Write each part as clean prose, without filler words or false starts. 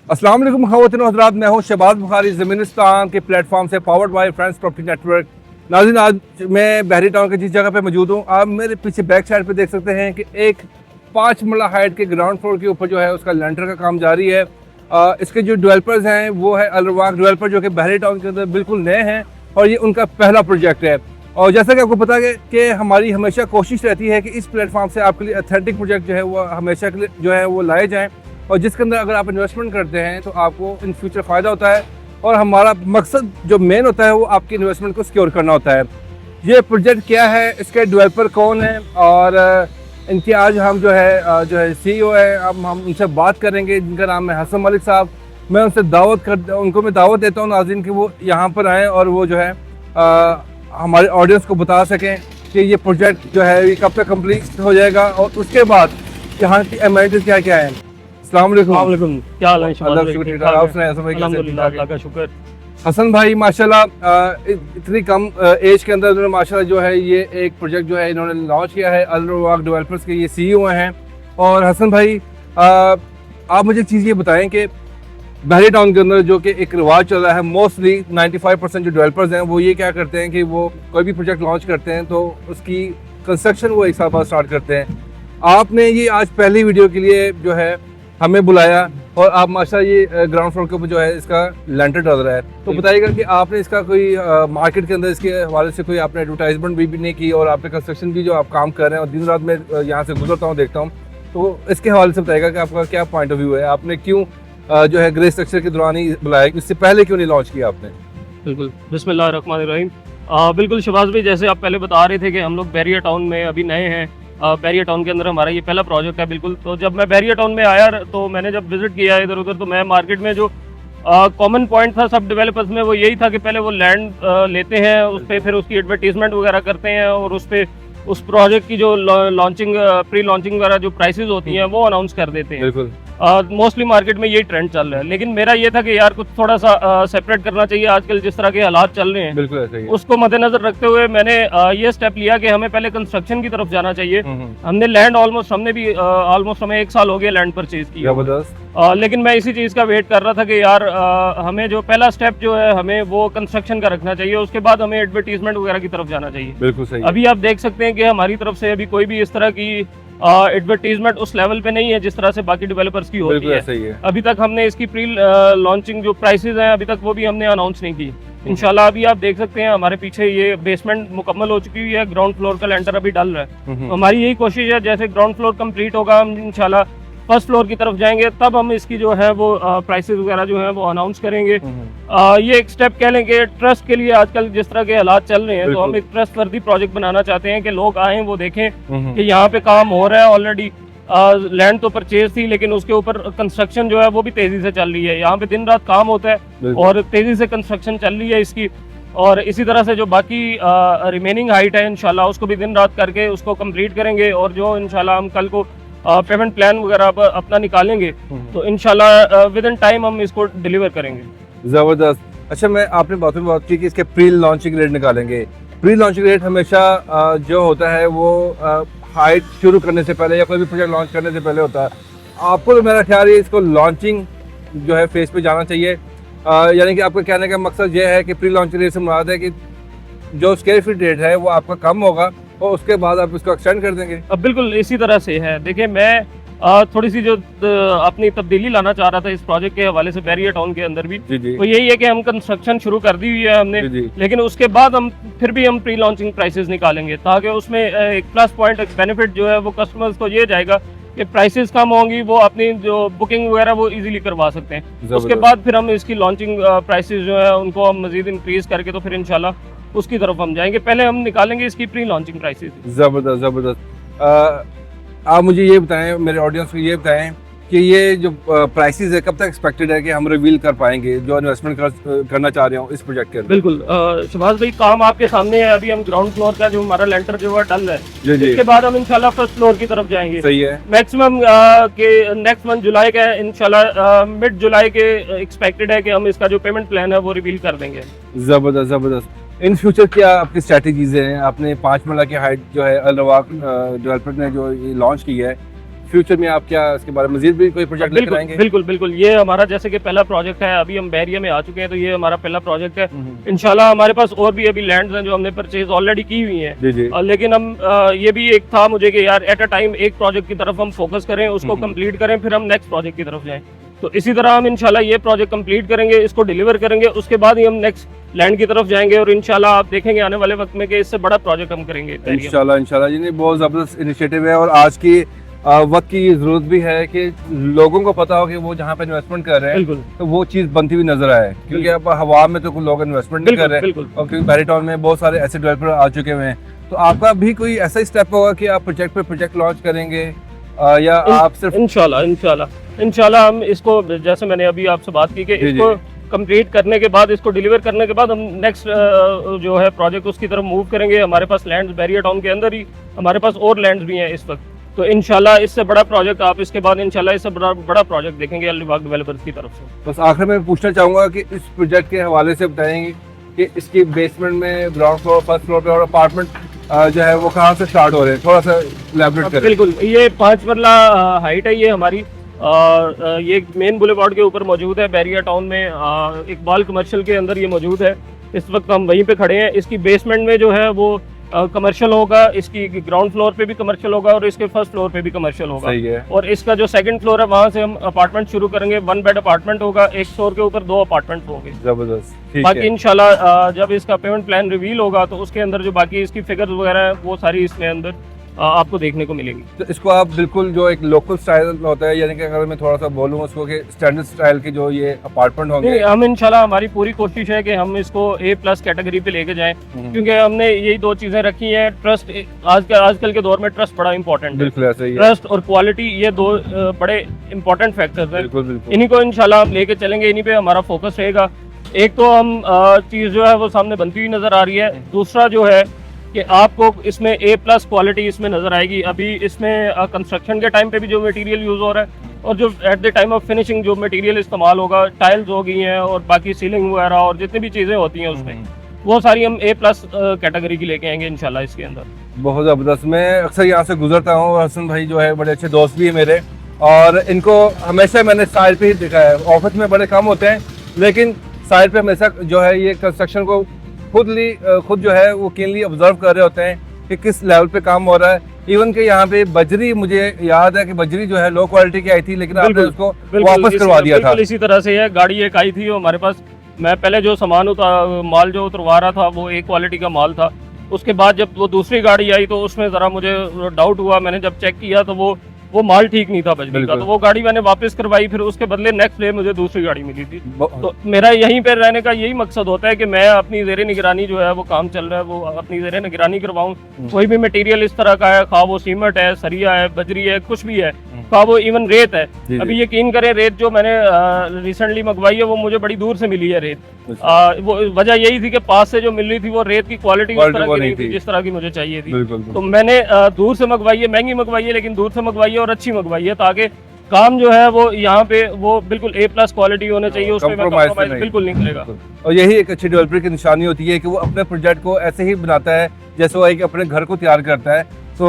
अस्सलाम वालेकुम ख़वातीन और हज़रात, मैं हूं शहबाज बुखारी ज़मीनिस्तान के प्लेटफॉर्म से powered by friends property network. नाज़रीन, आज मैं बहरी टाउन के जिस जगह पे मौजूद हूं, आप मेरे पीछे बैक साइड पे देख सकते हैं कि एक 5 मरला हाइट के ग्राउंड फ्लोर के ऊपर जो है उसका लेंटर का काम जारी है। इसके जो डेवलपर्स हैं वो है अल रवाक डेवलपर, जो कि बहरी टाउन के अंदर बिल्कुल नए हैं और ये उनका पहला प्रोजेक्ट है। और जैसा कि आपको पता है कि हमारी हमेशा कोशिश रहती है कि इस प्लेटफॉर्म से आपके लिए ऑथेंटिक प्रोजेक्ट जो है वो हमेशा के लिए जो है वो लाए जाएँ, और जिसके अंदर अगर आप इन्वेस्टमेंट करते हैं तो आपको इन फ्यूचर फ़ायदा होता है। और हमारा मकसद जो मेन होता है वो आपकी इन्वेस्टमेंट को सिक्योर करना होता है। ये प्रोजेक्ट क्या है, इसके डेवलपर कौन है, और इनके आज हम जो है CEO है, अब हम उनसे बात करेंगे, जिनका नाम है हसन मलिक साहब। मैं उनसे उनको मैं दावत देता हूँ नाज़रीन कि वो यहाँ पर आएँ और वो जो है हमारे ऑडियंस को बता सकें कि ये प्रोजेक्ट जो है ये कब तक कंप्लीट हो जाएगा और उसके बाद यहाँ की एमेनिटीज़ क्या क्या है। अस्सलाम वालेकुम। क्या हाल है? अल्लाह का शुक्र। हसन भाई माशाल्लाह इतनी कम एज के अंदर उन्होंने माशाल्लाह जो है ये एक प्रोजेक्ट जो है इन्होंने लॉन्च किया है। अल रवाक डेवलपर्स के ये CEO हैं। और हसन भाई, आप मुझे एक चीज़ ये बताएं कि बहरी टाउन के अंदर जो कि एक रिवाज चल रहा है, मोस्टली 95% जो डेवलपर्स हैं वो ये क्या करते हैं कि वो कोई भी प्रोजेक्ट लॉन्च करते हैं तो उसकी कंस्ट्रक्शन वो एक साल बाद स्टार्ट करते हैं। आपने ये आज पहली वीडियो के लिए जो है हमें बुलाया और आप माशाल्लाह ये ग्राउंड फ्लोर के ऊपर जो है इसका लेंटर डल रहा है, तो बताइएगा कि आपने इसका कोई मार्केट के अंदर इसके हवाले से कोई आपने एडवर्टाइजमेंट भी नहीं की, और आपने कंस्ट्रक्शन भी जो आप काम कर रहे हैं और दिन रात में यहाँ से गुजरता हूँ देखता हूँ, तो इसके हवाले से बताइएगा कि आपका क्या पॉइंट ऑफ व्यू है, आपने क्यों जो है ग्रे स्ट्रक्चर के दौरान ही बुलाया, इससे पहले क्यों नहीं लॉन्च किया आपने? बिल्कुल, बिस्मिल्लाहिर्रहमानिर्रहीम। बिल्कुल शहबाज भाई, जैसे आप पहले बता रहे थे कि हम लोग बैरियर टाउन में अभी नए हैं। बैरियर टाउन के अंदर हमारा ये पहला प्रोजेक्ट है। बिल्कुल, तो जब मैं बैरियर टाउन में आया तो मैंने जब विजिट किया इधर उधर, तो मैं मार्केट में जो कॉमन पॉइंट था सब डेवलपर्स में वो यही था कि पहले वो लैंड लेते हैं, उस पर फिर उसकी एडवर्टीजमेंट वगैरह करते हैं और उस पर उस प्रोजेक्ट की जो लॉन्चिंग प्री लॉन्चिंग वगैरह जो प्राइसेस होती हैं वो अनाउंस कर देते हैं। बिल्कुल, मोस्टली मार्केट में यही ट्रेंड चल रहा है। लेकिन मेरा ये था कि यार कुछ थोड़ा सा सेपरेट करना चाहिए, आजकल जिस तरह के हालात चल रहे हैं। बिल्कुल ऐसा ही है। उसको मद्देनजर रखते हुए मैंने ये स्टेप लिया कि हमें पहले कंस्ट्रक्शन की तरफ जाना चाहिए। हमने लैंड ऑलमोस्ट हमें 1 साल हो गया लैंड परचेज किया। लेकिन मैं इसी चीज़ का वेट कर रहा था कि यार हमें जो पहला स्टेप जो है हमें वो कंस्ट्रक्शन का रखना चाहिए, उसके बाद हमें एडवर्टीजमेंट वगैरह की तरफ जाना चाहिए। बिल्कुल सही। अभी आप देख सकते हैं कि हमारी तरफ से अभी कोई भी इस तरह की एडवर्टीजमेंट उस लेवल पे नहीं है जिस तरह से बाकी डेवलपर्स की होती है। सही है। अभी तक हमने इसकी प्री लॉन्चिंग जो प्राइसेस हैं अभी तक वो भी हमने अनाउंस नहीं की। इंशाल्लाह अभी आप देख सकते हैं हमारे पीछे ये बेसमेंट मुकम्मल हो चुकी है, ग्राउंड फ्लोर का लेंटर अभी डल रहा है। तो हमारी यही कोशिश है जैसे ग्राउंड फ्लोर कंप्लीट होगा हम इंशाल्लाह फर्स्ट फ्लोर की तरफ जाएंगे, तब हम इसकी जो है वो प्राइसेस वगैरह जो है वो अनाउंस करेंगे। ये एक स्टेप कह लें कि ट्रस्ट के लिए आजकल जिस तरह के हालात चल रहे हैं, तो हम एक ट्रस्ट वर्दी प्रोजेक्ट बनाना चाहते हैं कि लोग आएँ वो देखें कि यहाँ पे काम हो रहा है। ऑलरेडी लैंड तो परचेज थी लेकिन उसके ऊपर कंस्ट्रक्शन जो है वो भी तेजी से चल रही है। यहाँ पे दिन रात काम होता है और तेजी से कंस्ट्रक्शन चल रही है इसकी। और इसी तरह से जो बाकी रिमेनिंग हाइट है इंशाल्लाह उसको भी दिन रात करके उसको कंप्लीट करेंगे, और जो इंशाल्लाह हम कल को पेमेंट प्लान वगैरह अपना निकालेंगे तो इंशाल्लाह विद इन टाइम हम इसको डिलीवर करेंगे। ज़बरदस्त। अच्छा, मैं आपने बात की कि इसके प्री लॉन्चिंग रेट निकालेंगे। प्री लॉन्चिंग रेट हमेशा जो होता है वो हाइट शुरू करने से पहले या कोई भी प्रोजेक्ट लॉन्च करने से पहले होता है। आपको तो मेरा ख्याल है इसको लॉन्चिंग जो है फेज पे जाना चाहिए, यानी कि आपका कहने का मकसद ये है कि प्री लॉन्चिंग रेट से मुराद है कि जो स्क्वायर फीट रेट है वो आपका कम होगा और उसके बाद आप इसको एक्सटेंड कर देंगे। अब बिल्कुल इसी तरह से है। देखिए, मैं थोड़ी सी जो अपनी तब्दीली लाना चाह रहा था इस प्रोजेक्ट के हवाले से बैरियर टाउन के अंदर भी, तो यही है कि हम कंस्ट्रक्शन शुरू कर दी हुई है हमने, लेकिन उसके बाद हम फिर भी हम प्री लॉन्चिंग प्राइसेस निकालेंगे ताकि उसमें एक प्लस पॉइंट, एक बेनिफिट जो है वो कस्टमर्स को ये जाएगा कि प्राइसेस कम होंगी, वो अपनी जो बुकिंग वगैरह वो इजीली करवा सकते हैं। उसके बाद फिर हम इसकी लॉन्चिंग प्राइसेस जो है उनको हम मजीद इंक्रीज करके तो फिर इंशाल्लाह उसकी तरफ हम जाएंगे। पहले हम निकालेंगे इसकी प्री लॉन्चिंग प्राइसेस। ज़बरदस्त ज़बरदस्त। आप मुझे ये बताएं, मेरे ऑडियंस को ये बताएं कि ये जो प्राइसेस है कब तक एक्सपेक्टेड है कि हम रिवील कर पाएंगे जो इन्वेस्टमेंट करना चाह रहे हो इस प्रोजेक्ट के अंदर? बिल्कुल शहबाज भाई, काम आपके सामने है। अभी हम ग्राउंड फ्लोर का जो हमारा लेंटर जो है डल है, इसके बाद हम इंशाल्लाह फर्स्ट फ्लोर की तरफ जाएंगे। सही है। मैक्सिमम के नेक्स्ट मंथ जुलाई का इंशाल्लाह मिड जुलाई के एक्सपेक्टेड है कि हम इसका जो पेमेंट प्लान है वो रिवील कर देंगे। ज़बरदस्त ज़बरदस्त। इन फ्यूचर क्या आपकी स्ट्रैटेजीज हैं? आपने 5 मरला की हाइट जो है अल रवाक डेवलपर ने जो ये लॉन्च की है, फ्यूचर में आप क्या इसके बारे में मजीद भी कोई प्रोजेक्ट लेकर बिल्कुल आएंगे? बिल्कुल बिल्कुल, ये हमारा जैसे कि पहला प्रोजेक्ट है, अभी हम बहरिया में आ चुके हैं, तो ये हमारा पहला प्रोजेक्ट है। इंशाल्लाह हमारे पास और भी अभी लैंड्स हैं जो हमने परचेज ऑलरेडी की हुई हैं। जी जी। लेकिन हम ये भी एक था मुझे कि यार एट अ टाइम एक प्रोजेक्ट की तरफ हम फोकस करें, उसको कंप्लीट करें, फिर हम नेक्स्ट प्रोजेक्ट की तरफ जाएं। तो इसी तरह हम इंशाल्लाह ये प्रोजेक्ट कंप्लीट करेंगे, इसको डिलीवर करेंगे, उसके बाद ही हम नेक्स्ट लैंड की तरफ जाएंगे और इंशाल्लाह आप देखेंगे आने वाले वक्त में कि इससे बड़ा प्रोजेक्ट हम करेंगे बहरिया में। इंशाल्लाह इंशाल्लाह जी, नहीं बहुत ज़बरदस्त इनिशिएटिव है और आज की वक्त की ज़रूरत भी है कि लोगों को पता हो कि वो जहाँ पे इन्वेस्टमेंट कर रहे हैं बिल्कुल तो वो चीज़ बनती हुई नजर आए, क्योंकि अब हवा में तो कुछ लोग इन्वेस्टमेंट नहीं कर रहे हैं बिल्कुल और क्योंकि बहरी टाउन में बहुत सारे ऐसे डेवलपर आ चुके हुए हैं। तो आपका भी कोई ऐसा स्टेप होगा कि आप प्रोजेक्ट पे प्रोजेक्ट लॉन्च करेंगे या आप सिर्फ? इंशाल्लाह हम इसको, जैसे मैंने अभी आपसे बात की कि जी, इसको कंप्लीट करने के बाद, इसको डिलीवर करने के बाद हम नेक्स्ट जो है प्रोजेक्ट उसकी तरफ मूव करेंगे। हमारे पास लैंड्स बहरिया टाउन के अंदर ही हमारे पास और लैंड्स भी हैं इस वक्त, तो इंशाल्लाह इससे बड़ा प्रोजेक्ट आप इसके बाद इंशाल्लाह इससे बड़ा प्रोजेक्ट देखेंगे अल लिबाग डेवलपर्स की तरफ से। बस आखिर में पूछना चाहूँगा कि इस प्रोजेक्ट के हवाले से बताएंगे कि इसकी बेसमेंट में, ग्राउंड फ्लोर, फर्स्ट फ्लोर पे और अपार्टमेंट जो है वो कहाँ से स्टार्ट हो रहे हैं, थोड़ा सा इलैबोरेट करें। बिल्कुल, ये 5 मरला हाइट है ये हमारी, ये मेन बुलेवार्ड के ऊपर मौजूद है बहरिया टाउन में, इकबाल कमर्शियल के अंदर ये मौजूद है। इस वक्त हम वहीं पे खड़े हैं। इसकी बेसमेंट में जो है वो कमर्शियल होगा, इसकी ग्राउंड फ्लोर पे भी कमर्शियल होगा और इसके फर्स्ट फ्लोर पे भी कमर्शियल होगा। सही है। और इसका जो सेकंड फ्लोर है वहाँ से हम अपार्टमेंट शुरू करेंगे। 1 बेड अपार्टमेंट होगा, एक फ्लोर के ऊपर 2 अपार्टमेंट होंगे। जबरदस्त, ठीक बाकी है। इंशाल्लाह जब इसका पेमेंट प्लान रिवील होगा तो उसके अंदर जो बाकी इसकी फिगर्स वगैरह हैं वो सारी इसमें अंदर आपको देखने को मिलेगी। तो इसको आप बिल्कुल जो एक लोकल स्टाइल होता है, यानी कि अगर मैं थोड़ा सा बोलूँ उसको कि स्टैंडर्ड स्टाइल के जो ये अपार्टमेंट होंगे, नहीं, हम इंशाल्लाह हमारी पूरी कोशिश है कि हम इसको A+ कैटेगरी पे लेके जाएं, क्योंकि हमने यही 2 चीजें रखी हैं। ट्रस्ट, आजकल के दौर में ट्रस्ट बड़ा इंपॉर्टेंट है। बिल्कुल ऐसा ही है। ट्रस्ट और क्वालिटी, ये 2 बड़े इंपॉर्टेंट फैक्टर्स हैं। बिल्कुल बिल्कुल। इन्हीं को इंशाल्लाह हम लेके चलेंगे, इन्हीं पे हमारा फोकस रहेगा। एक तो हम चीज़ जो है वो सामने बनती हुई नज़र आ रही है, दूसरा जो है कि आपको इसमें A+ क्वालिटी इसमें नज़र आएगी। अभी इसमें कंस्ट्रक्शन के टाइम पे भी जो मटेरियल यूज़ हो रहा है और जो at the time of finishing जो मटेरियल इस्तेमाल होगा, टाइल्स हो गई हैं और बाकी सीलिंग वगैरह और जितनी भी चीज़ें होती हैं उसमें, वो सारी हम A+ कैटेगरी की लेके आएंगे इंशाल्लाह इसके अंदर। बहुत ज़बरदस्त। मैं अक्सर यहाँ से गुजरता हूँ और हसन भाई जो है बड़े अच्छे दोस्त भी है मेरे, और इनको हमेशा मैंने साइड पे ही देखा है। ऑफिस में बड़े कम होते हैं लेकिन साइड पे हमेशा जो है ये कंस्ट्रक्शन को खुद जो है वो कीनली ऑब्जर्व कर रहे होते हैं कि किस लेवल पे काम हो रहा है। इवन के यहाँ पे बजरी, मुझे याद है कि बजरी जो है लो क्वालिटी की आई थी लेकिन आपने उसको वापस करवा दिया था। इसी तरह से है, गाड़ी एक आई थी हमारे पास, मैं पहले जो सामान माल जो उतरवा रहा था वो एक क्वालिटी का माल था। उसके बाद जब वो दूसरी गाड़ी आई तो उसमें ज़रा मुझे डाउट हुआ, मैंने जब चेक किया तो वो माल ठीक नहीं था बजरी का, तो वो गाड़ी मैंने वापस करवाई। फिर उसके बदले नेक्स्ट डे मुझे दूसरी गाड़ी मिली थी। तो मेरा यहीं पे रहने का यही मकसद होता है कि मैं अपनी ज़ेरे निगरानी जो है वो काम चल रहा है वो अपनी ज़ेरे निगरानी करवाऊँ। कोई भी मटेरियल इस तरह का है, खा वो सीमेंट है, सरिया है, बजरी है, कुछ भी है, खा वो इवन रेत है। अभी यकीन करें, रेत जो मैंने रिसेंटली मंगवाई है वो मुझे बड़ी दूर से मिली है रेत। वो वजह यही थी कि पास से जो मिल रही थी वो रेत की क्वालिटी उस तरह की नहीं थी जिस तरह की मुझे चाहिए थी। तो मैंने दूर से मंगवाई है, महंगी मंगवाई है लेकिन दूर से मंगवाई है और अच्छी मंगवाई है, ताकि काम जो है वो यहाँ पे वो बिल्कुल A+ क्वालिटी होने चाहिए, उसमें कंप्रोमाइज बिल्कुल नहीं करेगा। और यही एक अच्छे डेवलपर की निशानी होती है कि वो अपने प्रोजेक्ट को ऐसे ही बनाता है जैसे वो एक अपने घर को तैयार करता है। तो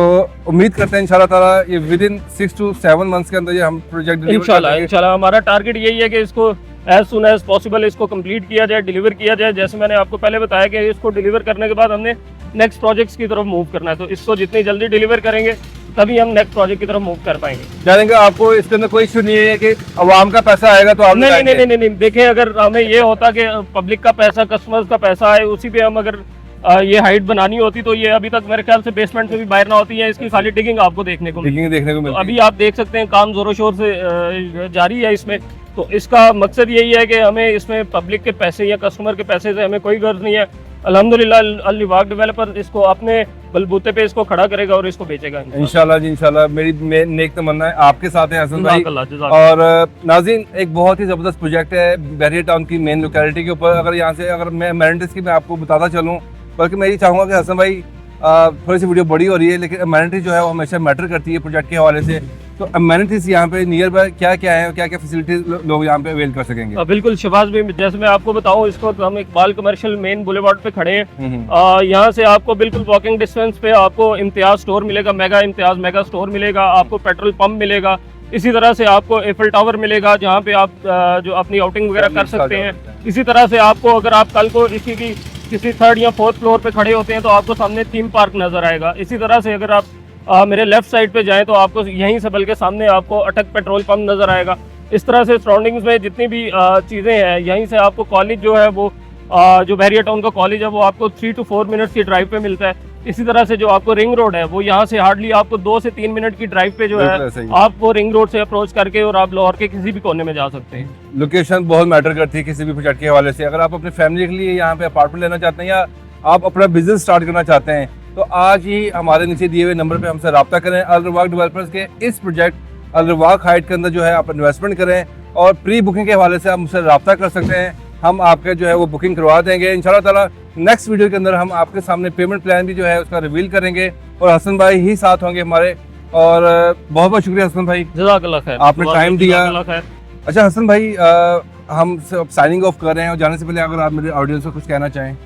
उम्मीद करते हैं इंशाल्लाह ताला ये विदिन 6 to 7 मंथ्स के अंदर ये हम प्रोजेक्ट इंशाल्लाह हमारा टारगेट यही है कि इसको एज सुन एज पॉसिबल इसको कंप्लीट किया जाए, डिलीवर किया जाए। जैसे मैंने आपको पहले बताया कि इसको डिलीवर करने के बाद हमने नेक्स्ट प्रोजेक्ट्स की तरफ मूव करना है, तो इसको जितनी जल्दी डिलीवर करेंगे तभी हम नेक्स्ट प्रोजेक्ट की तरफ मूव कर पाएंगे। जानेंगे आपको इसके अंदर कोई इशू नहीं है कि अवाम का पैसा आएगा तो आप नहीं, देखें, अगर हमें ये होता कि पब्लिक का पैसा, कस्टमर्स का पैसा है, उसी पे हम अगर ये हाइट बनानी होती तो ये अभी तक मेरे ख्याल से बेसमेंट से भी बाहर ना होती है। इसकी खाली डिगिंग आपको देखने को मिलती है। तो अभी आप देख सकते हैं काम जोरों शोर से जारी है इसमें। तो इसका मकसद यही है कि हमें इसमें पब्लिक के पैसे या कस्टमर के पैसे से हमें कोई गर्ज नहीं है। अल्हम्दुलिल्लाह अल लिबाग डेवलपर इसको अपने बलबूते पे इसको खड़ा करेगा और इसको बेचेगा इंशाल्लाह जी, इंशाल्लाह। मेरी नेक तमन्ना है आपके साथ है हसन भाई। और नाज़रीन, एक बहुत ही ज़बरदस्त प्रोजेक्ट है बहरिया टाउन की मेन लोकेलिटी के ऊपर। अगर यहाँ से अगर मैं अमेनिटीज़ की मैं आपको बताता चलूँ, बल्कि मैं ये चाहूँगा कि हसन भाई थोड़ी सी वीडियो बड़ी हो रही है लेकिन अमेनिटी जो है वो हमेशा मैटर करती है प्रोजेक्ट के हवाले से। तो अमेनिटीज यहाँ पे नियर बाय क्या क्या है, क्या क्या फैसिलिटीज लोग यहाँ पे अवेल कर सकेंगे? बिल्कुल शहबाज भाई, जैसे मैं आपको बताऊं, इस वक्त हम इकबाल कमर्शियल मेन बुलेवार्ड पे खड़े हैं। यहाँ से आपको बिल्कुल वॉकिंग डिस्टेंस पे आपको इम्तियाज स्टोर मिलेगा, मेगा इम्तियाज मेगा स्टोर मिलेगा, आपको पेट्रोल पंप मिलेगा, इसी तरह से आपको एफिल टावर मिलेगा जहाँ पे आप जो अपनी आउटिंग वगैरह कर सकते हैं। इसी तरह से आपको अगर आप कल को इसी की किसी 3rd या 4th फ्लोर पे खड़े होते हैं तो आपको सामने थीम पार्क नजर आएगा। इसी तरह से अगर आप मेरे लेफ्ट साइड पे जाएं तो आपको यहीं से बल्कि सामने आपको अटक पेट्रोल पंप नजर आएगा। इस तरह से सराउंडिंग्स में जितनी भी चीज़ें हैं, यहीं से आपको कॉलेज जो है वो जो बहरिया टाउन का कॉलेज है वो आपको 3 to 4 मिनट्स की ड्राइव पे मिलता है। इसी तरह से जो आपको रिंग रोड है वो यहाँ से हार्डली आपको 2 से 3 मिनट की ड्राइव पे जो है आप वो रिंग रोड से अप्रोच करके और आप लाहौर के किसी भी कोने में जा सकते हैं। लोकेशन बहुत मैटर करती है किसी भी प्रोजेक्ट के हवाले से। अगर आप अपनी फैमिली के लिए यहाँ पे अपार्टमेंट लेना चाहते हैं या आप अपना बिजनेस स्टार्ट करना चाहते हैं तो आज ही हमारे नीचे दिए हुए नंबर पे हमसे रब्ता करें। अल रवाक डेवलपर्स के इस प्रोजेक्ट अल रवाक हाइट के अंदर जो है आप इन्वेस्टमेंट करें और प्री बुकिंग के हवाले से आप मुझसे रब्ता कर सकते हैं। हम आपके जो है वो बुकिंग करवा देंगे इंशाल्लाह ताला। नेक्स्ट वीडियो के अंदर हम आपके सामने पेमेंट प्लान भी जो है उसका रिवील करेंगे और हसन भाई ही साथ होंगे हमारे। और बहुत बहुत शुक्रिया हसन भाई, जज़ाकल्लाह खैर, आपने टाइम दिया। जज़ाकल्लाह खैर। अच्छा हसन भाई, हम सब साइनिंग ऑफ कर रहे हैं और जाने से पहले अगर आप मेरे ऑडियंस को कुछ कहना चाहें।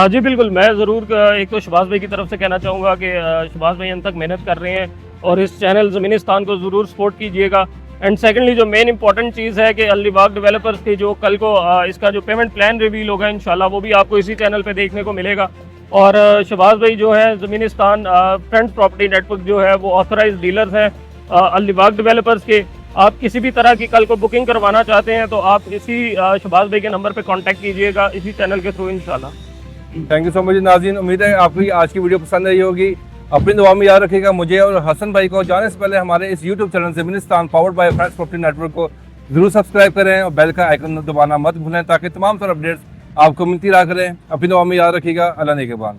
जी बिल्कुल, मैं ज़रूर एक तो शहबाज भाई की तरफ से कहना चाहूँगा कि शहबाज भाई अंत तक मेहनत कर रहे हैं और इस चैनल ज़मीनिस्तान को ज़रूर सपोर्ट कीजिएगा। एंड सेकेंडली जो मेन इंपॉर्टेंट चीज़ है कि अल रवाक डेवलपर्स की जो कल को इसका जो पेमेंट प्लान रिवील होगा इंशाल्लाह वो भी आपको इसी चैनल पे देखने को मिलेगा। और शहबाज भाई जो है ज़मीनिस्तान फ्रेंड्स प्रॉपर्टी नेटवर्क जो है वो ऑथराइज डीलर्स हैं अल रवाक डेवलपर्स के। आप किसी भी तरह की कल को बुकिंग करवाना चाहते हैं तो आप इसी शहबाज भाई के नंबर पर कॉन्टैक्ट कीजिएगा इसी चैनल के थ्रू इंशाल्लाह। थैंक यू सो मच नाज़रीन, उम्मीद है आपकी आज की वीडियो पसंद आई होगी। अपनी दुआ में याद रखिएगा मुझे और हसन भाई को। जाने से पहले हमारे इस YouTube channel Zaministan powered by friends property network को जरूर सब्सक्राइब करें और बेल का आइकन दबाना मत भूलें ताकि तमाम तरह अपडेट्स आपको मिलती रहा करें। अपनी दुआ में याद रखिएगा। अल्लाह नेगहबान।